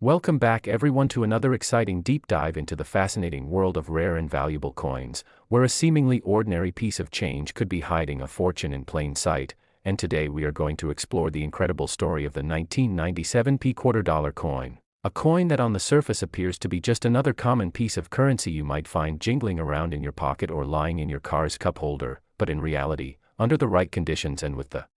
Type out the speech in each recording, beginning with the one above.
Welcome back everyone to another exciting deep dive into the fascinating world of rare and valuable coins, where a seemingly ordinary piece of change could be hiding a fortune in plain sight, and today we are going to explore the incredible story of the 1997 quarter dollar coin. A coin that on the surface appears to be just another common piece of currency you might find jingling around in your pocket or lying in your car's cup holder, but in reality, under the right conditions and with the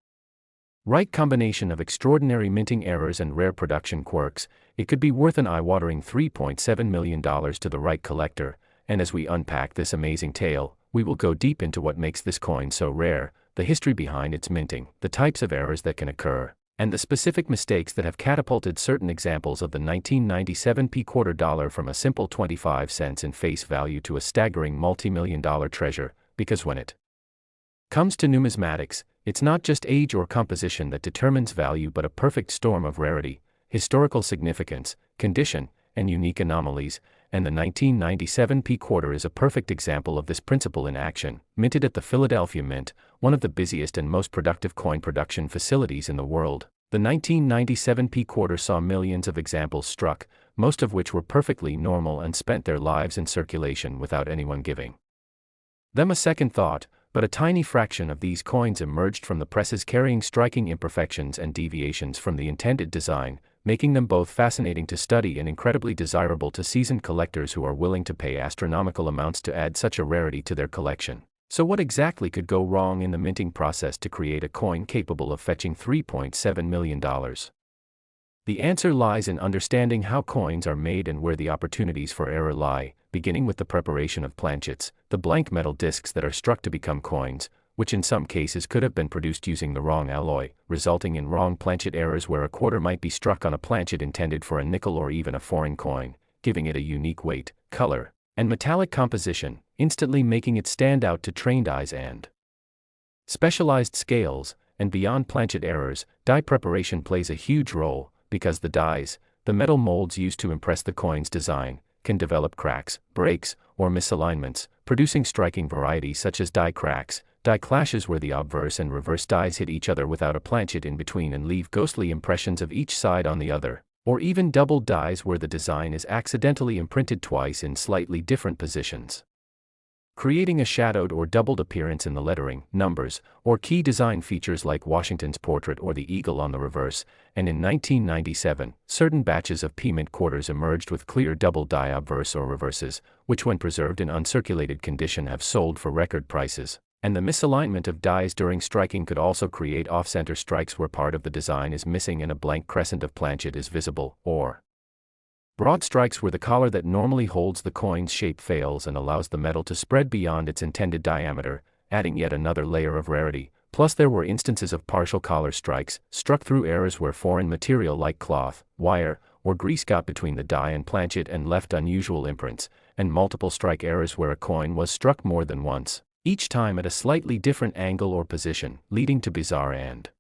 right combination of extraordinary minting errors and rare production quirks, it could be worth an eye-watering $3.7 million to the right collector. And as we unpack this amazing tale, we will go deep into what makes this coin so rare, the history behind its minting, the types of errors that can occur, and the specific mistakes that have catapulted certain examples of the 1997 quarter dollar from a simple 25 cents in face value to a staggering multi-million-dollar treasure. Because when it comes to numismatics, it's not just age or composition that determines value but a perfect storm of rarity, historical significance, condition, and unique anomalies, and the 1997 quarter is a perfect example of this principle in action. Minted at the Philadelphia Mint, one of the busiest and most productive coin production facilities in the world, the 1997 quarter saw millions of examples struck, most of which were perfectly normal and spent their lives in circulation without anyone giving them a second thought. But a tiny fraction of these coins emerged from the presses carrying striking imperfections and deviations from the intended design, making them both fascinating to study and incredibly desirable to seasoned collectors who are willing to pay astronomical amounts to add such a rarity to their collection. So what exactly could go wrong in the minting process to create a coin capable of fetching $3.7 million? The answer lies in understanding how coins are made and where the opportunities for error lie, beginning with the preparation of planchets, the blank metal discs that are struck to become coins, which in some cases could have been produced using the wrong alloy, resulting in wrong planchet errors where a quarter might be struck on a planchet intended for a nickel or even a foreign coin, giving it a unique weight, color, and metallic composition, instantly making it stand out to trained eyes and specialized scales. And beyond planchet errors, die preparation plays a huge role, because the dies, the metal molds used to impress the coin's design, can develop cracks, breaks, or misalignments, producing striking varieties such as die cracks, die clashes where the obverse and reverse dies hit each other without a planchet in between and leave ghostly impressions of each side on the other, or even double dies where the design is accidentally imprinted twice in slightly different positions, creating a shadowed or doubled appearance in the lettering, numbers, or key design features like Washington's portrait or the eagle on the reverse. And in 1997, certain batches of P-Mint quarters emerged with clear double die obverse or reverses, which when preserved in uncirculated condition have sold for record prices. And the misalignment of dies during striking could also create off-center strikes where part of the design is missing and a blank crescent of planchet is visible, or broad strikes where the collar that normally holds the coin's shape fails and allows the metal to spread beyond its intended diameter, adding yet another layer of rarity. Plus there were instances of partial collar strikes, struck through errors where foreign material like cloth, wire, or grease got between the die and planchet and left unusual imprints, and multiple strike errors where a coin was struck more than once, each time at a slightly different angle or position, leading to bizarre and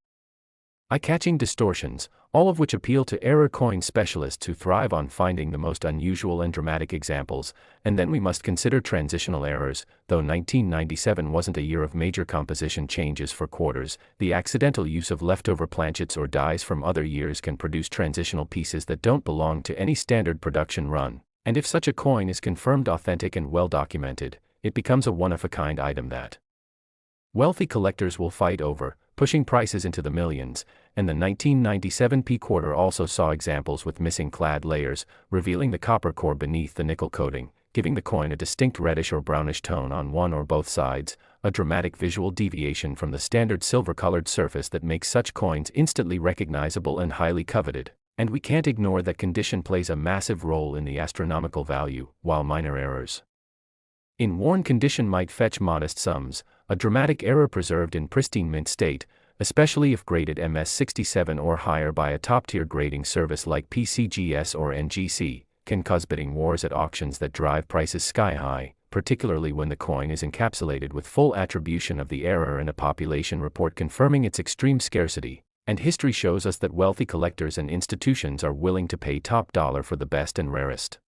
eye-catching distortions, all of which appeal to error coin specialists who thrive on finding the most unusual and dramatic examples. And then we must consider transitional errors. Though 1997 wasn't a year of major composition changes for quarters, the accidental use of leftover planchets or dies from other years can produce transitional pieces that don't belong to any standard production run. And if such a coin is confirmed authentic and well documented, it becomes a one-of-a-kind item that wealthy collectors will fight over, pushing prices into the millions. And the 1997 quarter also saw examples with missing clad layers, revealing the copper core beneath the nickel coating, giving the coin a distinct reddish or brownish tone on one or both sides, a dramatic visual deviation from the standard silver-colored surface that makes such coins instantly recognizable and highly coveted. And we can't ignore that condition plays a massive role in the astronomical value, while minor errors in worn condition might fetch modest sums. A dramatic error preserved in pristine mint state, especially if graded MS67 or higher by a top-tier grading service like PCGS or NGC, can cause bidding wars at auctions that drive prices sky-high, particularly when the coin is encapsulated with full attribution of the error and a population report confirming its extreme scarcity. And history shows us that wealthy collectors and institutions are willing to pay top dollar for the best and rarest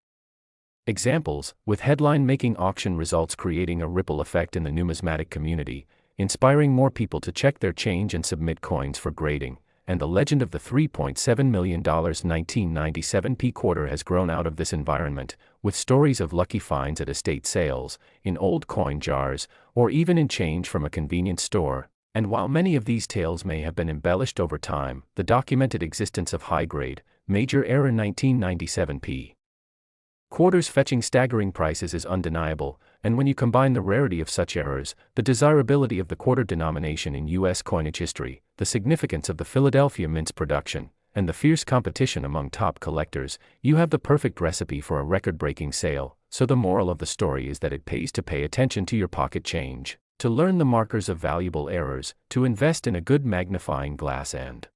examples, with headline-making auction results creating a ripple effect in the numismatic community, inspiring more people to check their change and submit coins for grading. and the legend of the $3.7 million 1997 P quarter has grown out of this environment, with stories of lucky finds at estate sales, in old coin jars, or even in change from a convenience store. And while many of these tales may have been embellished over time, the documented existence of high-grade, major-era 1997 P quarters fetching staggering prices is undeniable, and when you combine the rarity of such errors, the desirability of the quarter denomination in U.S. coinage history, the significance of the Philadelphia Mint's production, and the fierce competition among top collectors, you have the perfect recipe for a record-breaking sale. So the moral of the story is that it pays to pay attention to your pocket change, to learn the markers of valuable errors, to invest in a good magnifying glass and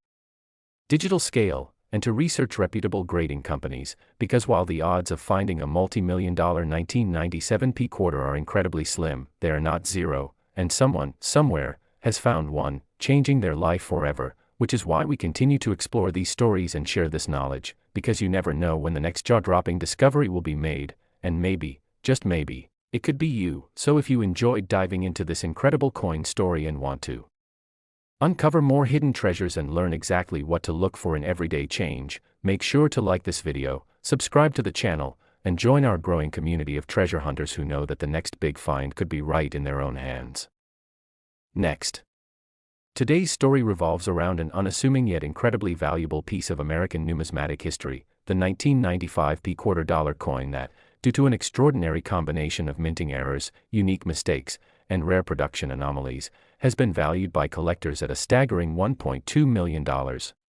digital scale, and to research reputable grading companies, because while the odds of finding a multi-million-dollar 1997 P quarter are incredibly slim, they are not zero, and someone, somewhere, has found one, changing their life forever, which is why we continue to explore these stories and share this knowledge, because you never know when the next jaw-dropping discovery will be made, and maybe, just maybe, it could be you. So if you enjoyed diving into this incredible coin story and want to uncover more hidden treasures and learn exactly what to look for in everyday change, make sure to like this video, subscribe to the channel, and join our growing community of treasure hunters who know that the next big find could be right in their own hands. Next. Today's story revolves around an unassuming yet incredibly valuable piece of American numismatic history, the 1995 P quarter dollar coin that, due to an extraordinary combination of minting errors, unique mistakes, and rare production anomalies, has been valued by collectors at a staggering $1.2 million,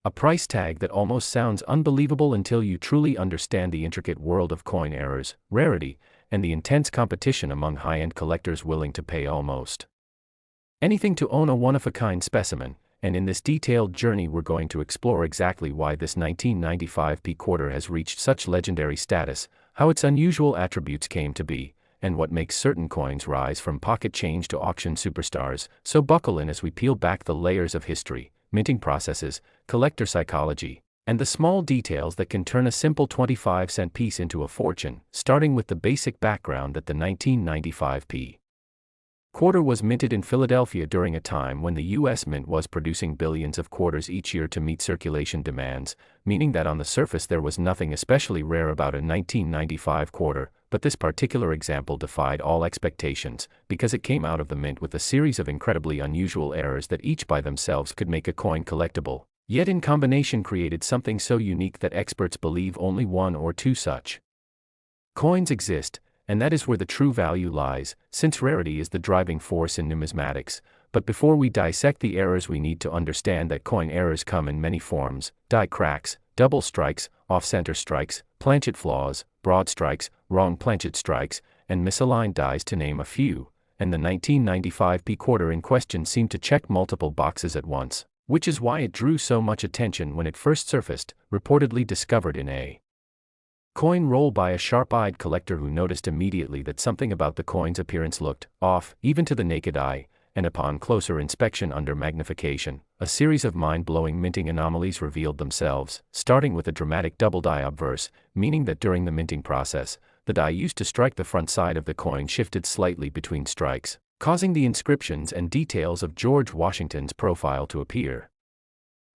a price tag that almost sounds unbelievable until you truly understand the intricate world of coin errors, rarity, and the intense competition among high-end collectors willing to pay almost anything to own a one-of-a-kind specimen. And in this detailed journey we're going to explore exactly why this 1995 P quarter has reached such legendary status, how its unusual attributes came to be, and what makes certain coins rise from pocket change to auction superstars. So buckle in as we peel back the layers of history, minting processes, collector psychology, and the small details that can turn a simple 25-cent piece into a fortune, starting with the basic background that the 1995 P quarter was minted in Philadelphia during a time when the U.S. Mint was producing billions of quarters each year to meet circulation demands, meaning that on the surface there was nothing especially rare about a 1995 quarter, but this particular example defied all expectations, because it came out of the mint with a series of incredibly unusual errors that each by themselves could make a coin collectible, yet in combination created something so unique that experts believe only one or two such coins exist. And that is where the true value lies, since rarity is the driving force in numismatics. But before we dissect the errors, we need to understand that coin errors come in many forms: die cracks, double strikes, off-center strikes, planchet flaws, broad strikes, wrong planchet strikes, and misaligned dies, to name a few. And the 1995 P quarter in question seemed to check multiple boxes at once, which is why it drew so much attention when it first surfaced, reportedly discovered in a coin roll by a sharp-eyed collector who noticed immediately that something about the coin's appearance looked off, even to the naked eye, and upon closer inspection under magnification, a series of mind-blowing minting anomalies revealed themselves, starting with a dramatic double die obverse, meaning that during the minting process, the die used to strike the front side of the coin shifted slightly between strikes, causing the inscriptions and details of George Washington's profile to appear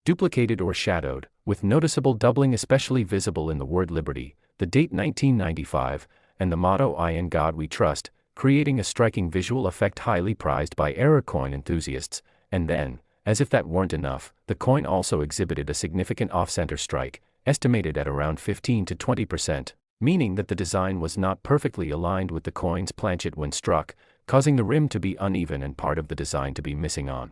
duplicated or shadowed, with noticeable doubling especially visible in the word Liberty, the date 1995, and the motto "I in God We Trust," creating a striking visual effect highly prized by error coin enthusiasts. And then, as if that weren't enough, the coin also exhibited a significant off-center strike, estimated at around 15 to 20%, meaning that the design was not perfectly aligned with the coin's planchet when struck, causing the rim to be uneven and part of the design to be missing on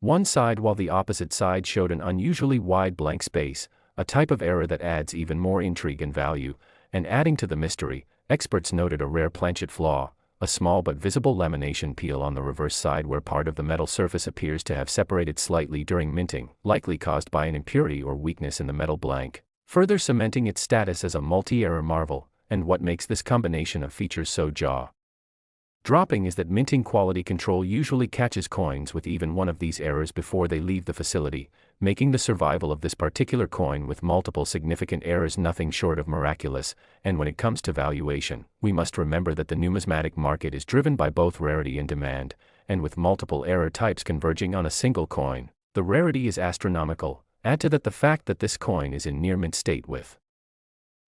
one side, while the opposite side showed an unusually wide blank space, a type of error that adds even more intrigue and value. And adding to the mystery, experts noted a rare planchet flaw, a small but visible lamination peel on the reverse side where part of the metal surface appears to have separated slightly during minting, likely caused by an impurity or weakness in the metal blank, further cementing its status as a multi-error marvel. And what makes this combination of features so jaw-dropping is that minting quality control usually catches coins with even one of these errors before they leave the facility, making the survival of this particular coin with multiple significant errors nothing short of miraculous. And when it comes to valuation, we must remember that the numismatic market is driven by both rarity and demand, and with multiple error types converging on a single coin, The rarity is astronomical. Add to that the fact that this coin is in near mint state with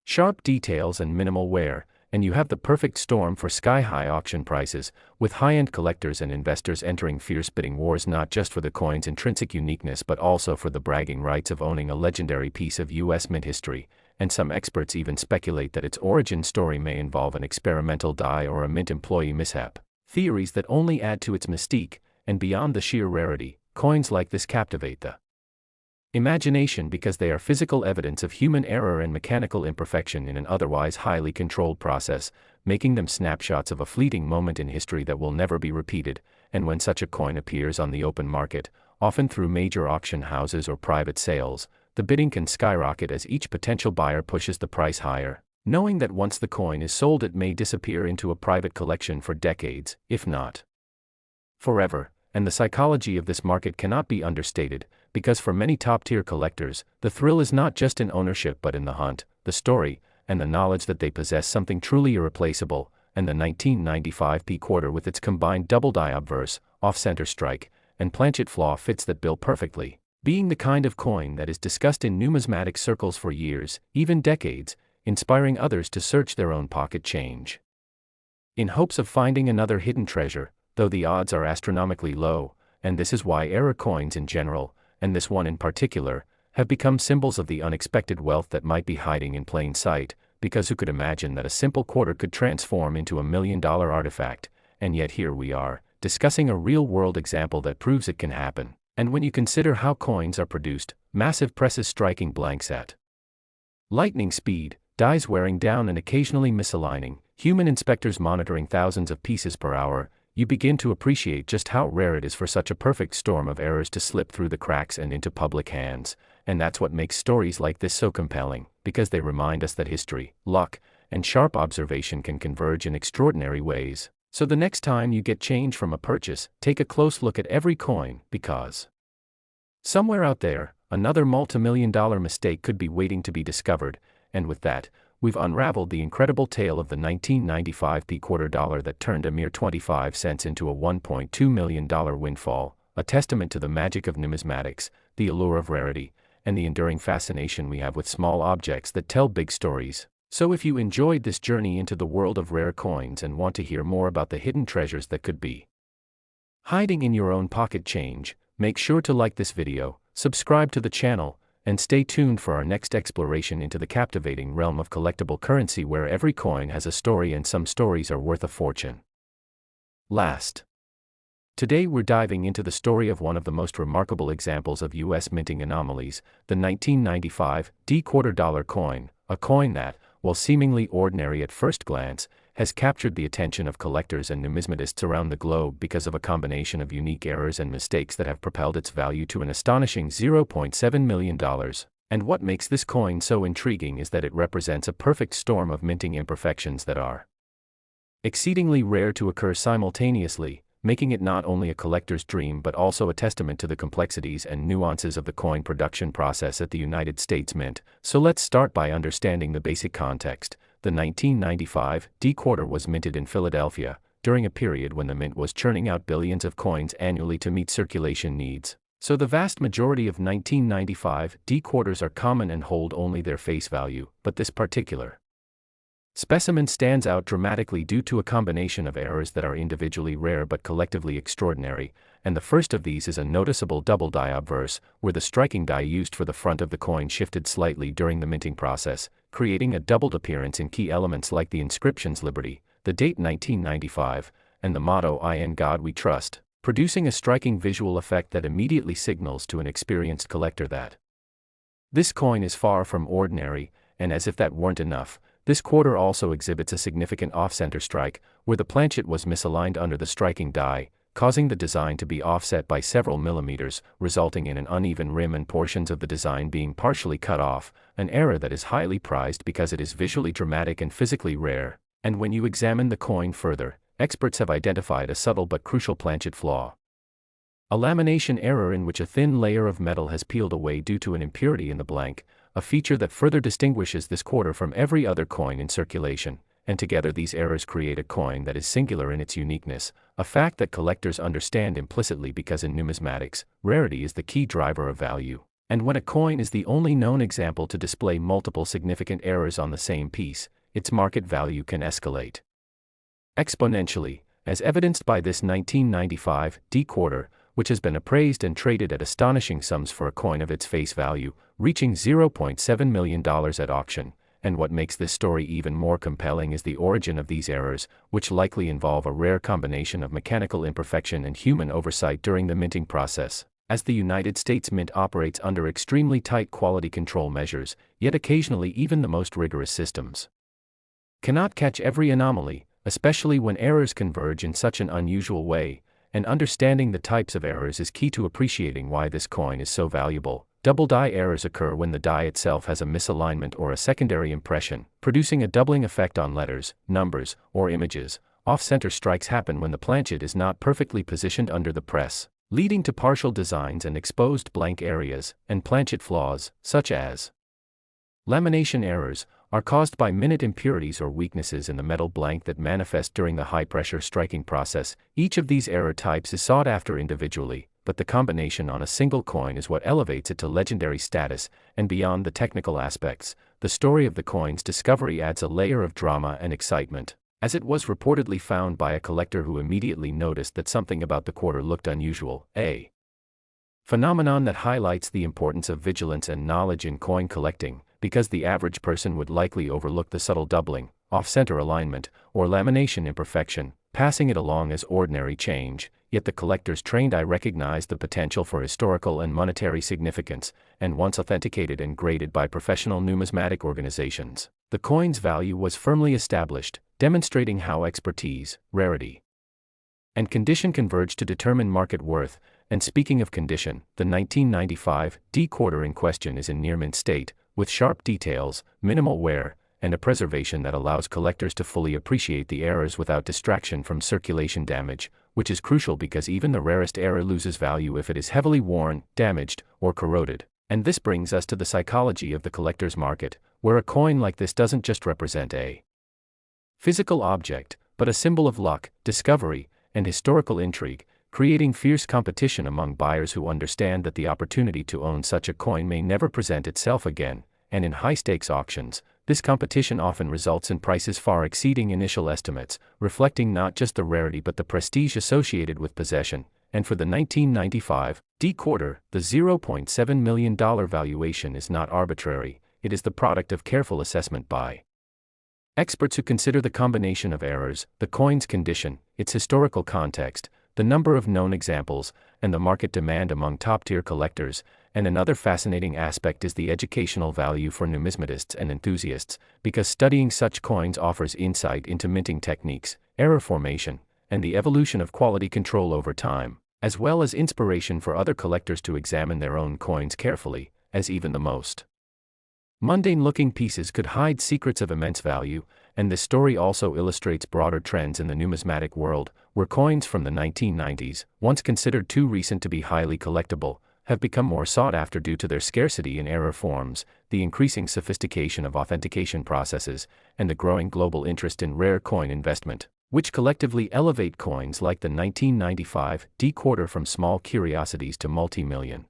sharp details and minimal wear, and you have the perfect storm for sky-high auction prices, with high-end collectors and investors entering fierce bidding wars not just for the coin's intrinsic uniqueness but also for the bragging rights of owning a legendary piece of U.S. mint history, and some experts even speculate that its origin story may involve an experimental die or a mint employee mishap. Theories that only add to its mystique, and beyond the sheer rarity, coins like this captivate the imagination because they are physical evidence of human error and mechanical imperfection in an otherwise highly controlled process, making them snapshots of a fleeting moment in history that will never be repeated. And when such a coin appears on the open market, often through major auction houses or private sales, the bidding can skyrocket as each potential buyer pushes the price higher, knowing that once the coin is sold it may disappear into a private collection for decades, if not forever. And the psychology of this market cannot be understated, because for many top-tier collectors, the thrill is not just in ownership but in the hunt, the story, and the knowledge that they possess something truly irreplaceable. And the 1995 P quarter with its combined double die obverse, off-center strike, and planchet flaw fits that bill perfectly, being the kind of coin that is discussed in numismatic circles for years, even decades, inspiring others to search their own pocket change in hopes of finding another hidden treasure, though the odds are astronomically low. And this is why error coins in general, and this one in particular, have become symbols of the unexpected wealth that might be hiding in plain sight, because who could imagine that a simple quarter could transform into $1 million artifact? And yet here we are, discussing a real-world example that proves it can happen. And when you consider how coins are produced, massive presses striking blanks at lightning speed, dies wearing down and occasionally misaligning, human inspectors monitoring thousands of pieces per hour, you begin to appreciate just how rare it is for such a perfect storm of errors to slip through the cracks and into public hands. And that's what makes stories like this so compelling, because they remind us that history, luck, and sharp observation can converge in extraordinary ways. So the next time you get change from a purchase, take a close look at every coin, because somewhere out there, another multi-million-dollar mistake could be waiting to be discovered. And with that, we've unraveled the incredible tale of the 1995 P quarter dollar that turned a mere 25 cents into a $1.2 million windfall, a testament to the magic of numismatics, the allure of rarity, and the enduring fascination we have with small objects that tell big stories. So if you enjoyed this journey into the world of rare coins and want to hear more about the hidden treasures that could be hiding in your own pocket change, make sure to like this video, subscribe to the channel, and stay tuned for our next exploration into the captivating realm of collectible currency where every coin has a story and some stories are worth a fortune. Today we're diving into the story of one of the most remarkable examples of U.S. minting anomalies, the 1995 D quarter dollar coin, a coin that, while seemingly ordinary at first glance, has captured the attention of collectors and numismatists around the globe because of a combination of unique errors and mistakes that have propelled its value to an astonishing $0.7 million. And what makes this coin so intriguing is that it represents a perfect storm of minting imperfections that are exceedingly rare to occur simultaneously, making it not only a collector's dream but also a testament to the complexities and nuances of the coin production process at the United States Mint. So let's start by understanding the basic context. The 1995 D quarter was minted in Philadelphia, during a period when the mint was churning out billions of coins annually to meet circulation needs. So the vast majority of 1995 D quarters are common and hold only their face value, but this particular specimen stands out dramatically due to a combination of errors that are individually rare but collectively extraordinary, and the first of these is a noticeable double die obverse, where the striking die used for the front of the coin shifted slightly during the minting process, creating a doubled appearance in key elements like the inscriptions Liberty, the date 1995, and the motto In God We Trust, producing a striking visual effect that immediately signals to an experienced collector that this coin is far from ordinary. And as if that weren't enough, this quarter also exhibits a significant off-center strike, where the planchet was misaligned under the striking die, causing the design to be offset by several millimeters, resulting in an uneven rim and portions of the design being partially cut off, an error that is highly prized because it is visually dramatic and physically rare. And when you examine the coin further, experts have identified a subtle but crucial planchet flaw. A lamination error in which a thin layer of metal has peeled away due to an impurity in the blank, a feature that further distinguishes this quarter from every other coin in circulation. and together these errors create a coin that is singular in its uniqueness, a fact that collectors understand implicitly because in numismatics, rarity is the key driver of value. And when a coin is the only known example to display multiple significant errors on the same piece, its market value can escalate exponentially, as evidenced by this 1995 D quarter, which has been appraised and traded at astonishing sums for a coin of its face value, reaching $0.7 million at auction. And what makes this story even more compelling is the origin of these errors, which likely involve a rare combination of mechanical imperfection and human oversight during the minting process. As the United States Mint operates under extremely tight quality control measures, yet occasionally even the most rigorous systems cannot catch every anomaly, especially when errors converge in such an unusual way, and understanding the types of errors is key to appreciating why this coin is so valuable. Double die errors occur when the die itself has a misalignment or a secondary impression, producing a doubling effect on letters, numbers, or images. Off-center strikes happen when the planchet is not perfectly positioned under the press, leading to partial designs and exposed blank areas, and planchet flaws, such as lamination errors, are caused by minute impurities or weaknesses in the metal blank that manifest during the high-pressure striking process. Each of these error types is sought after individually, but the combination on a single coin is what elevates it to legendary status, and beyond the technical aspects, the story of the coin's discovery adds a layer of drama and excitement, as it was reportedly found by a collector who immediately noticed that something about the quarter looked unusual, a phenomenon that highlights the importance of vigilance and knowledge in coin collecting, because the average person would likely overlook the subtle doubling, off-center alignment, or lamination imperfection, passing it along as ordinary change. Yet the collector's trained eye recognized the potential for historical and monetary significance, and once authenticated and graded by professional numismatic organizations, the coin's value was firmly established, demonstrating how expertise, rarity, and condition converge to determine market worth. And speaking of condition, the 1995 D quarter in question is in near mint state, with sharp details, minimal wear, and a preservation that allows collectors to fully appreciate the errors without distraction from circulation damage, which is crucial because even the rarest error loses value if it is heavily worn, damaged, or corroded. And this brings us to the psychology of the collector's market, where a coin like this doesn't just represent a physical object, but a symbol of luck, discovery, and historical intrigue, creating fierce competition among buyers who understand that the opportunity to own such a coin may never present itself again. And in high-stakes auctions, this competition often results in prices far exceeding initial estimates, reflecting not just the rarity but the prestige associated with possession. And for the 1995 D quarter, the $0.7 million valuation is not arbitrary, it is the product of careful assessment by experts who consider the combination of errors, the coin's condition, its historical context, the number of known examples, and the market demand among top-tier collectors. And another fascinating aspect is the educational value for numismatists and enthusiasts, because studying such coins offers insight into minting techniques, error formation, and the evolution of quality control over time, as well as inspiration for other collectors to examine their own coins carefully, as even the most mundane-looking pieces could hide secrets of immense value. And this story also illustrates broader trends in the numismatic world, where coins from the 1990s, once considered too recent to be highly collectible, have become more sought after due to their scarcity in error forms, the increasing sophistication of authentication processes, and the growing global interest in rare coin investment, which collectively elevate coins like the 1995 D quarter from small curiosities to multi-million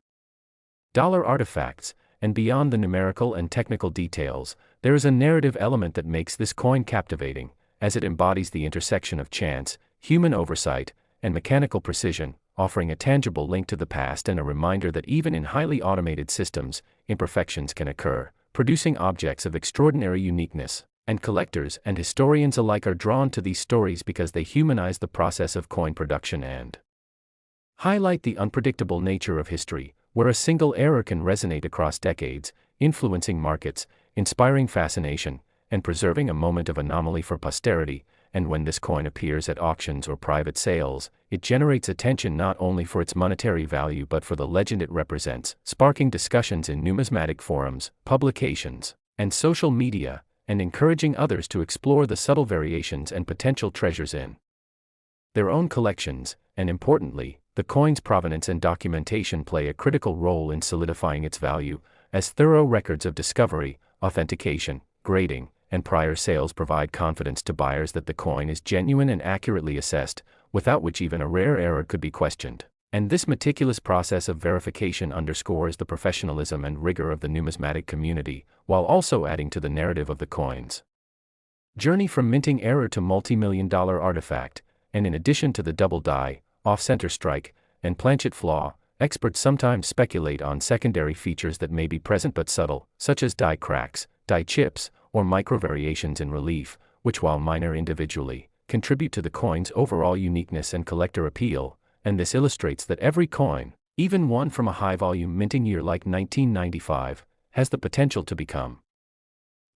dollar artifacts. And beyond the numerical and technical details, there is a narrative element that makes this coin captivating, as it embodies the intersection of chance, human oversight, and mechanical precision, offering a tangible link to the past and a reminder that even in highly automated systems, imperfections can occur, producing objects of extraordinary uniqueness. And collectors and historians alike are drawn to these stories because they humanize the process of coin production and highlight the unpredictable nature of history, where a single error can resonate across decades, influencing markets, inspiring fascination, and preserving a moment of anomaly for posterity. And when this coin appears at auctions or private sales, it generates attention not only for its monetary value but for the legend it represents, sparking discussions in numismatic forums, publications, and social media, and encouraging others to explore the subtle variations and potential treasures in their own collections. And importantly, the coin's provenance and documentation play a critical role in solidifying its value, as thorough records of discovery, authentication, grading, and prior sales provide confidence to buyers that the coin is genuine and accurately assessed, without which even a rare error could be questioned. And this meticulous process of verification underscores the professionalism and rigor of the numismatic community, while also adding to the narrative of the coin's journey from minting error to multi-million-dollar artifact. And in addition to the double die, off-center strike, and planchet flaw, experts sometimes speculate on secondary features that may be present but subtle, such as die cracks, die chips, or micro-variations in relief, which, while minor individually, contribute to the coin's overall uniqueness and collector appeal. And this illustrates that every coin, even one from a high-volume minting year like 1995, has the potential to become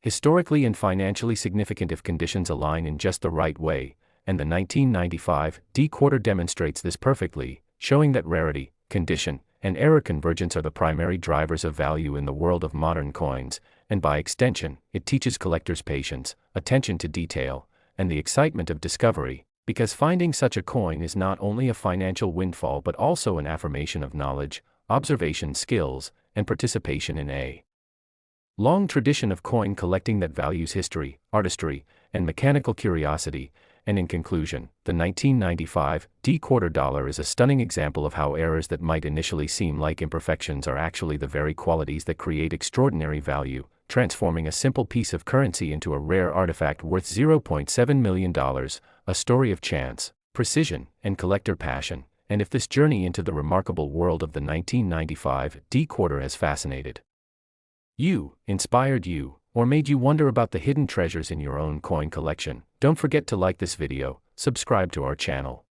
historically and financially significant if conditions align in just the right way, and the 1995 D quarter demonstrates this perfectly, showing that rarity, condition, and error convergence are the primary drivers of value in the world of modern coins, and by extension, it teaches collectors patience, attention to detail, and the excitement of discovery, because finding such a coin is not only a financial windfall but also an affirmation of knowledge, observation skills, and participation in a long tradition of coin collecting that values history, artistry, and mechanical curiosity. And in conclusion, the 1995 D quarter dollar is a stunning example of how errors that might initially seem like imperfections are actually the very qualities that create extraordinary value, transforming a simple piece of currency into a rare artifact worth $0.7 million, a story of chance, precision, and collector passion. And if this journey into the remarkable world of the 1995 D quarter has fascinated you, inspired you, or made you wonder about the hidden treasures in your own coin collection, don't forget to like this video, subscribe to our channel,